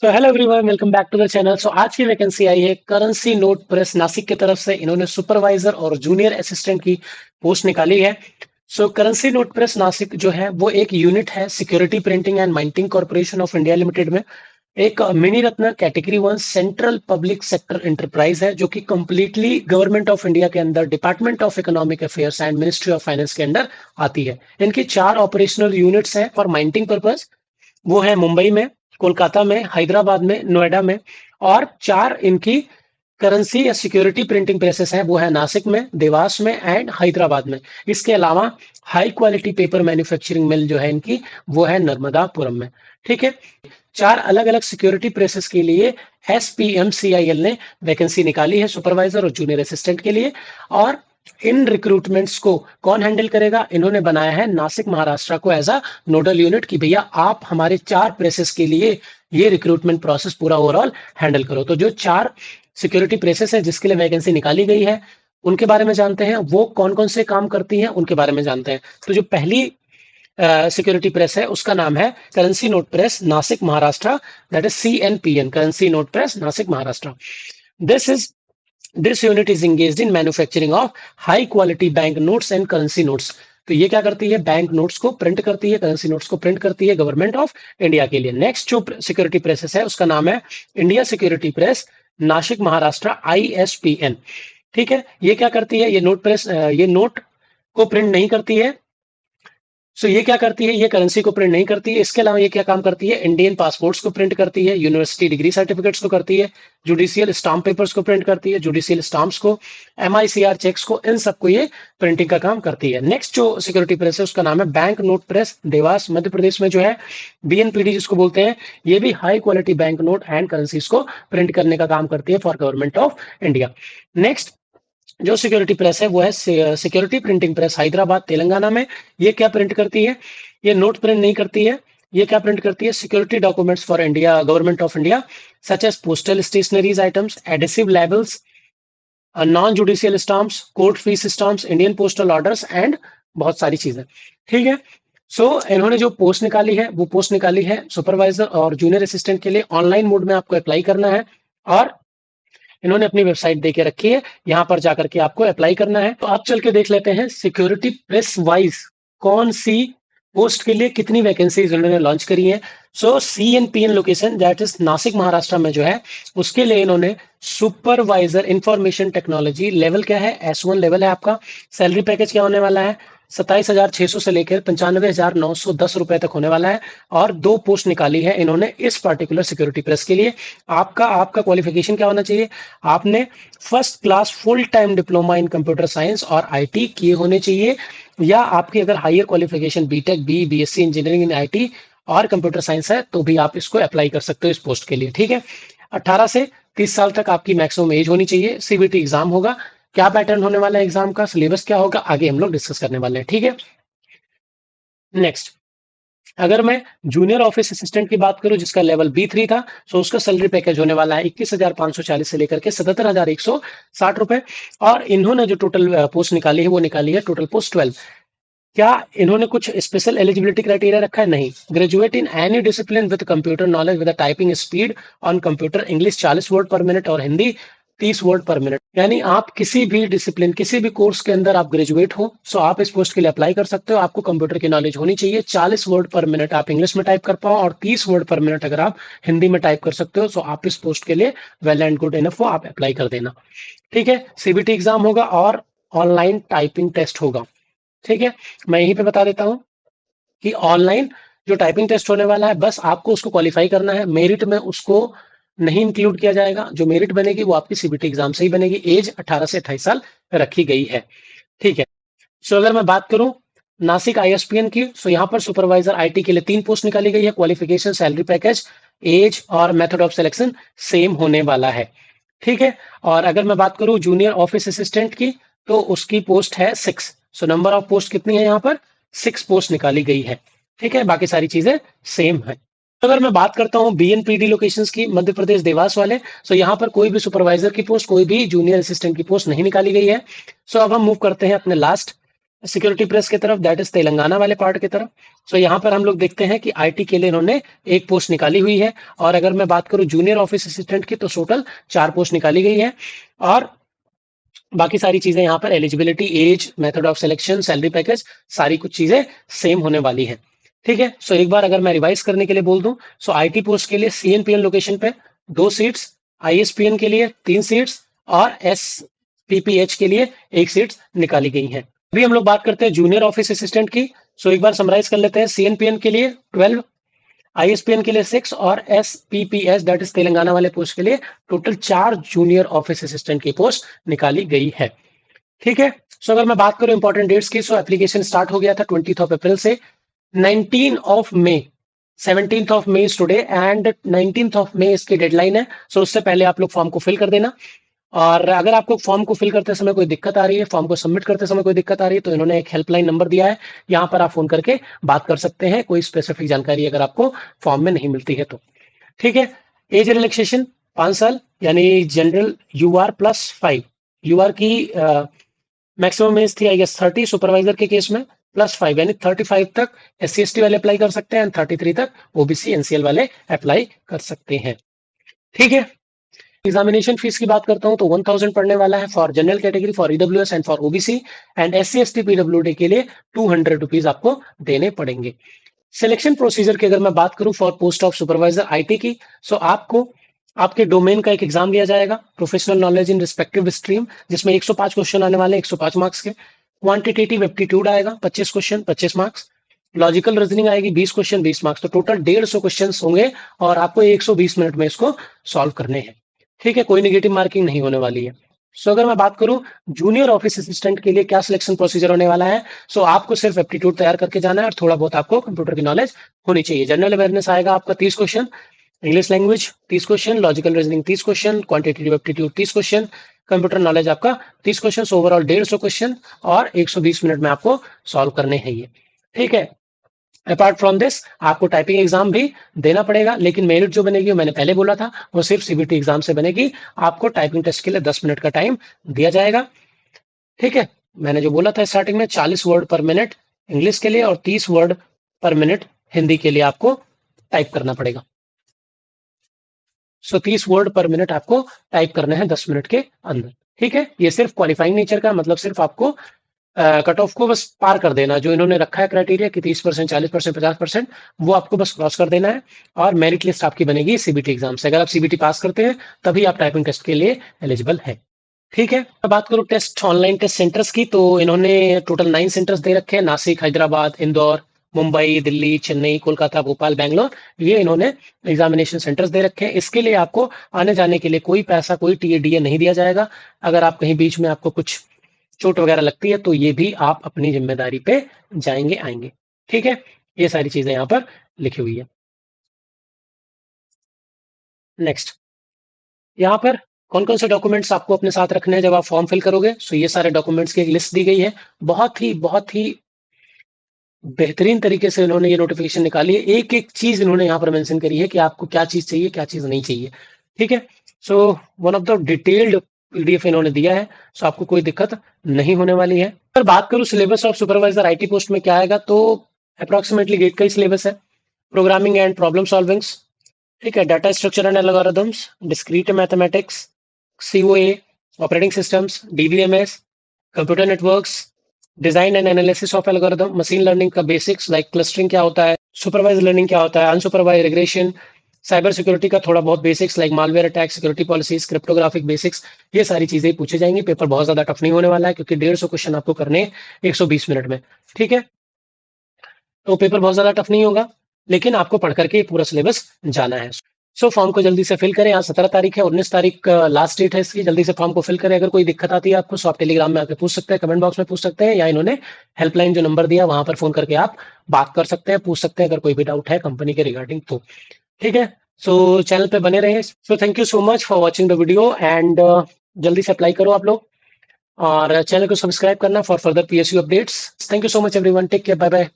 So hello everyone, welcome back to the channel. So आज की vacancy आई है currency note press Nashik की तरफ से। इन्होंने सुपरवाइजर और जूनियर असिस्टेंट की पोस्ट निकाली है। So currency note press Nashik जो है वो एक यूनिट है Security Printing and Minting Corporation of India Limited में। एक mini ratna category one central public sector enterprise है जो कि कंप्लीटली गवर्नमेंट ऑफ इंडिया के अंदर Department of Economic Affairs and Ministry of Finance के अंदर आती है। इनकी 4 ऑपरेशनल यूनिट्स हैं फॉर माइंटिंग पर्पज। वो है मुंबई में, कोलकाता में, हैदराबाद में, नोएडा में। और 4 इनकी करेंसी या सिक्योरिटी प्रिंटिंग प्रेसेस हैं, वो है नासिक में, देवास में एंड हैदराबाद में। इसके अलावा हाई क्वालिटी पेपर मैन्युफैक्चरिंग मिल जो है इनकी, वो है नर्मदापुरम में। ठीक है। 4 अलग अलग सिक्योरिटी प्रेसेस के लिए SPMCIL ने वैकेंसी निकाली है, सुपरवाइजर और जूनियर असिस्टेंट के लिए। और इन रिक्रूटमेंट्स को कौन हैंडल करेगा? इन्होंने बनाया है नासिक महाराष्ट्र को एज अ नोडल यूनिट कि भैया आप हमारे 4 प्रेसेस के लिए ये रिक्रूटमेंट प्रोसेस पूरा ओवरऑल हैंडल करो। तो जो 4 सिक्योरिटी प्रेसेस है जिसके लिए वैकेंसी निकाली गई है, उनके बारे में जानते हैं। वो कौन कौन से काम करती हैं उनके बारे में जानते हैं। तो जो पहली सिक्योरिटी प्रेस है उसका नाम है currency note press Nashik Maharashtra, that is CNPN, currency note press Nashik Maharashtra. This is this unit is engaged in manufacturing of high quality bank notes and currency notes। तो ये क्या करती है? बैंक नोट्स को प्रिंट करती है, करेंसी नोट्स को प्रिंट करती है गवर्नमेंट ऑफ इंडिया के लिए। नेक्स्ट जो सिक्योरिटी प्रेसेस है उसका नाम है India security press Nashik Maharashtra, ISPN। ठीक है। ये क्या करती है? ये नोट प्रेस ये नोट को प्रिंट नहीं करती है। सो ये क्या करती है? ये करेंसी को प्रिंट नहीं करती है। इसके अलावा ये क्या काम करती है? इंडियन पासपोर्ट्स को प्रिंट करती है, यूनिवर्सिटी डिग्री सर्टिफिकेट्स को करती है, जुडिशियल स्टाम्प पेपर्स को प्रिंट करती है, जुडिशियल स्टाम्प्स को, MICR चेक्स को, इन सबको ये प्रिंटिंग का काम करती है। नेक्स्ट जो सिक्योरिटी प्रेस है उसका नाम है bank note press, Dewas Madhya Pradesh में जो है, BNPD जिसको बोलते हैं। ये भी high quality bank note and currencies को प्रिंट करने का काम करती है for government of India. Next जो सिक्योरिटी प्रेस है वो है Security printing press Hyderabad Telangana में। ये क्या प्रिंट करती है? ये नोट प्रिंट नहीं करती है। ये क्या प्रिंट करती है? Security documents for India, government of India, such as postal stationeries items, adhesive labels, non judicial stamps, court fees stamps, Indian postal orders and बहुत सारी चीजें। ठीक है। सो इन्होंने जो पोस्ट निकाली है वो पोस्ट निकाली है सुपरवाइजर और जूनियर असिस्टेंट के लिए। ऑनलाइन मोड में आपको अप्लाई करना है और इन्होंने अपनी वेबसाइट दे के रखी है, यहाँ पर जाकर के आपको अप्लाई करना है। तो आप चल के देख लेते हैं सिक्योरिटी प्रेस वाइज कौन सी पोस्ट के लिए कितनी वैकेंसीज इन्होंने लॉन्च करी है। सो CNPN location that is Nashik Maharashtra में जो है, उसके लिए इन्होंने सुपरवाइजर इंफॉर्मेशन टेक्नोलॉजी लेवल क्या है? S1 लेवल है आपका। सैलरी पैकेज क्या होने वाला है? 27,600 से लेकर 95,910 रुपए तक होने वाला है। और 2 पोस्ट निकाली है इन्होंने इस पर्टिकुलर सिक्योरिटी प्रेस के लिए। आपका क्वालिफिकेशन क्या होना चाहिए? आपने first class full time diploma in computer science और IT किए होने चाहिए, या आपकी अगर higher qualification BTech, BSc engineering in IT और कंप्यूटर साइंस है तो भी आप इसको अप्लाई कर सकते हो इस पोस्ट के लिए। ठीक है। 18 से 30 साल तक आपकी मैक्सिमम एज होनी चाहिए। CBT एग्जाम होगा। क्या पैटर्न होने वाला है एग्जाम का, सिलेबस क्या होगा, आगे हम लोग डिस्कस करने वाले हैं। ठीक है। नेक्स्ट, अगर मैं जूनियर ऑफिस असिस्टेंट की बात करूं जिसका लेवल B3 था, तो उसका सैलरी पैकेज होने वाला है 21,540 से लेकर के 77,160 रुपए। और इन्होंने जो टोटल पोस्ट निकाली है वो निकाली है टोटल पोस्ट 12। क्या इन्होंने कुछ स्पेशल एलिजिबिलिटी क्राइटेरिया रखा है? नहीं। Graduate in any discipline with computer knowledge with typing speed on computer, English 40 word पर मिनट और हिंदी 30 वर्ड पर मिनट। यानी आप किसी भी डिसिप्लिन, किसी भी कोर्स के अंदर आप ग्रेजुएट हो, सो आप इस पोस्ट के लिए अप्लाई कर सकते हो। आपको कंप्यूटर की नॉलेज होनी चाहिए। 40 वर्ड पर मिनट आप इंग्लिश में टाइप कर पाओ और 30 वर्ड पर मिनट अगर आप हिंदी में टाइप कर सकते हो, सो आप इस पोस्ट के लिए वेल एंड गुड इनफ हो, आप अप्लाई कर देना। ठीक है। CBT एग्जाम होगा और ऑनलाइन टाइपिंग टेस्ट होगा। ठीक है। मैं यहीं पे बता देता हूं कि ऑनलाइन जो टाइपिंग टेस्ट होने वाला है, बस आपको उसको क्वालिफाई करना है। मेरिट में उसको नहीं इंक्लूड किया जाएगा। जो मेरिट बनेगी वो आपकी CBT एग्जाम से ही बनेगी। एज 18 से 28 साल रखी गई है। ठीक है। सो अगर मैं बात करूं नासिक ISPN की, सो यहाँ पर सुपरवाइजर IT के लिए 3 पोस्ट निकाली गई है। क्वालिफिकेशन, सैलरी पैकेज, एज और मेथड ऑफ सिलेक्शन सेम होने वाला है। ठीक है। और अगर मैं बात करूं जूनियर ऑफिस असिस्टेंट की, तो उसकी पोस्ट है 6। सो नंबर ऑफ पोस्ट कितनी है? यहाँ पर 6 पोस्ट निकाली गई है। ठीक है। बाकी सारी चीजें सेम है। अगर मैं बात करता हूँ BNPD लोकेशंस की, मध्य प्रदेश देवास वाले, सो यहाँ पर कोई भी सुपरवाइजर की पोस्ट, कोई भी जूनियर असिस्टेंट की पोस्ट नहीं निकाली गई है। सो अब हम मूव करते हैं अपने लास्ट सिक्योरिटी प्रेस की तरफ, दैट इज तेलंगाना वाले पार्ट की तरफ। सो यहाँ पर हम लोग देखते हैं कि आईटी के लिए इन्होंने एक पोस्ट निकाली हुई है। और अगर मैं बात करूं जूनियर ऑफिस असिस्टेंट की, तो टोटल 4 पोस्ट निकाली गई है। और बाकी सारी चीजें यहाँ पर eligibility, age, method of selection, salary package, सारी कुछ चीजें सेम होने वाली है। ठीक है। सो एक बार अगर मैं रिवाइज करने के लिए बोल दूं, सो आईटी पोस्ट के लिए सीएनपीएन लोकेशन पे 2 सीट्स, आईएसपीएन के लिए 3 सीट्स और एसपीपीएच के लिए 1 सीट निकाली गई है। अभी हम लोग बात करते हैं जूनियर ऑफिस असिस्टेंट की। सो एक बार समराइज कर लेते हैं। सीएनपीएन के लिए 12, आईएसपीएन के लिए 6 और एसपीपीएस दैट इज तेलंगाना वाले पोस्ट के लिए टोटल 4 जूनियर ऑफिस असिस्टेंट की पोस्ट निकाली गई है। ठीक है। सो अगर मैं बात करूं इंपॉर्टेंट डेट्स की, सो एप्लीकेशन स्टार्ट हो गया था 20 अप्रैल से। 19 मई, 17 मई इज टुडे एंड 19 मई इसकी डेडलाइन है। सो उससे पहले आप लोग फॉर्म को फिल कर देना। और अगर आपको फॉर्म को फिल करते समय कोई दिक्कत आ रही है, फॉर्म को सबमिट करते समय कोई दिक्कत आ रही है, तो इन्होंने एक हेल्पलाइन नंबर दिया है, यहाँ पर आप फोन करके बात कर सकते हैं, कोई स्पेसिफिक जानकारी अगर आपको फॉर्म में नहीं मिलती है तो। ठीक है। एज रिलैक्सेशन 5 साल, यानी जनरल यूआर +5, यूआर की मैक्सिमम एज थी आई गेस 30 सुपरवाइजर के केस में, +5 यानी 35 तक SC/ST वाले अप्लाई कर सकते हैं एंड 33 तक ओबीसी एनसीएल वाले अप्लाई कर सकते हैं। ठीक है। एग्जामिनेशन फीस की बात करता हूं तो 1000 पड़ने वाला है for general category, for EWS and for OBC and SC/ST PWD के लिए 200 रुपीज आपको देने पड़ेंगे। सिलेक्शन प्रोसीजर की अगर मैं बात करूं for post of supervisor IT की, सो आपको आपके डोमेन का एक एग्जाम लिया जाएगा, professional knowledge in respective stream, जिसमें 105 क्वेश्चन आने वाले हैं, 105 मार्क्स के। क्वांटिटेटिव एप्टीट्यूड आएगा 25 क्वेश्चन, 25 मार्क्स। लॉजिकल रीजनिंग आएगी 20 क्वेश्चन, 20 मार्क्स। तो टोटल 150 क्वेश्चन होंगे और आपको 120 मिनट में इसको सॉल्व करने हैं। ठीक है। कोई नेगेटिव मार्किंग नहीं होने वाली है। सो अगर मैं बात करूं जूनियर ऑफिस असिस्टेंट के लिए क्या सिलेक्शन प्रोसीजर होने वाला है, सो आपको सिर्फ एप्टीट्यूड तैयार करके जाना है और थोड़ा बहुत आपको कंप्यूटर की नॉलेज होनी चाहिए। जनरल अवेयरनेस आएगा आपका 30 question, English language 30 question, logical reasoning 30 question, quantitative aptitude 30 question, computer knowledge आपका 30 क्वेश्चन, ओवरऑल 150 क्वेश्चन और 120 मिनट में आपको सॉल्व करने हैं ये। ठीक है। अपार्ट फ्रॉम दिस आपको टाइपिंग एग्जाम भी देना पड़ेगा, लेकिन मेरिट जो बनेगी, मैंने पहले बोला था, वो सिर्फ सीबीटी एग्जाम से बनेगी। आपको टाइपिंग टेस्ट के लिए 10 मिनट का टाइम दिया जाएगा। ठीक है। मैंने जो बोला था स्टार्टिंग में 40 वर्ड पर मिनट इंग्लिश के लिए और 30 वर्ड पर मिनट हिंदी के लिए आपको टाइप करना पड़ेगा। सो 30 वर्ड पर मिनट आपको टाइप करने हैं 10 मिनट के अंदर। ठीक है। ये सिर्फ क्वालिफाइंग नेचर का, मतलब सिर्फ आपको कट ऑफ को बस पार कर देना, जो इन्होंने रखा है क्राइटेरिया कि 30%, 40%, 50%, वो आपको बस क्रॉस कर देना है और मेरिट लिस्ट आपकी बनेगी सीबीटी एग्जाम से। अगर आप सीबीटी पास करते हैं तभी आप टाइपिंग टेस्ट के लिए एलिजिबल है। ठीक है। अब बात करूं टेस्ट, ऑनलाइन टेस्ट सेंटर्स की, तो इन्होंने टोटल 9 सेंटर्स दे रखे हैं। नासिक, हैदराबाद, इंदौर, मुंबई, दिल्ली, चेन्नई, कोलकाता, भोपाल, बैंगलोर, ये इन्होंने एग्जामिनेशन सेंटर्स दे रखे हैं। इसके लिए आपको आने जाने के लिए कोई पैसा, कोई टीए नहीं दिया जाएगा। अगर आप कहीं बीच में आपको कुछ चोट वगैरह लगती है तो ये भी आप अपनी जिम्मेदारी पे जाएंगे आएंगे। ठीक है। ये सारी चीजें यहाँ पर लिखी हुई है। नेक्स्ट, यहाँ पर कौन कौन से डॉक्यूमेंट्स आपको अपने साथ रखने हैं जब आप फॉर्म फिल करोगे। सो ये सारे डॉक्यूमेंट्स की एक लिस्ट दी गई है। बहुत ही बेहतरीन तरीके से इन्होंने ये नोटिफिकेशन निकाली है। एक एक चीज इन्होंने यहाँ पर मेंशन करी है कि आपको क्या चीज चाहिए, क्या चीज नहीं चाहिए। ठीक है। So one of the detailed PDF इन्होंने दिया है। सो आपको कोई दिक्कत नहीं होने वाली है। अगर बात करूं syllabus of supervisor IT post में क्या आएगा, तो अप्रोक्सीमेटली गेट का ही सिलेबस है। प्रोग्रामिंग एंड प्रॉब्लम सॉल्विंग्स, ठीक है, data structure and algorithms, discrete mathematics, COA, operating systems, DBMS, computer networks, design and analysis of algorithm, machine learning का बेसिक्स लाइक क्लस्टरिंग क्या होता है, सुपरवाइज लर्निंग क्या होता है, अनसुपरवाइज रिग्रेशन, साइबर सिक्योरिटी का थोड़ा बहुत basics like malware attack, security policies, cryptographic basics, ये सारी चीजें पूछे जाएंगी। पेपर बहुत ज्यादा टफ नहीं होने वाला है क्योंकि 150 क्वेश्चन आपको करने 120 मिनट में। ठीक है। तो पेपर बहुत ज्यादा टफ नहीं होगा, लेकिन आपको पढ़ करके पूरा सिलेबस जाना है। सो फॉर्म को जल्दी से फिल करें। आज 17 तारीख है, 19 तारीख लास्ट डेट है इसकी। जल्दी से फॉर्म को फिल करें। अगर कोई दिक्कत आती है आपको, सो आप टेलीग्राम में आके पूछ सकते हैं, कमेंट बॉक्स में पूछ सकते हैं, या इन्होंने हेल्पलाइन जो नंबर दिया वहां पर फोन करके आप बात कर सकते हैं, पूछ सकते हैं अगर कोई भी डाउट है कंपनी के रिगार्डिंग तो। ठीक है। सो चैनल पे बने रहे। So thank you so much for watching the video and जल्दी से अप्लाई करो आप लोग और चैनल को सब्सक्राइब करना for further PSU updates. Thank you so much everyone, take care, bye bye.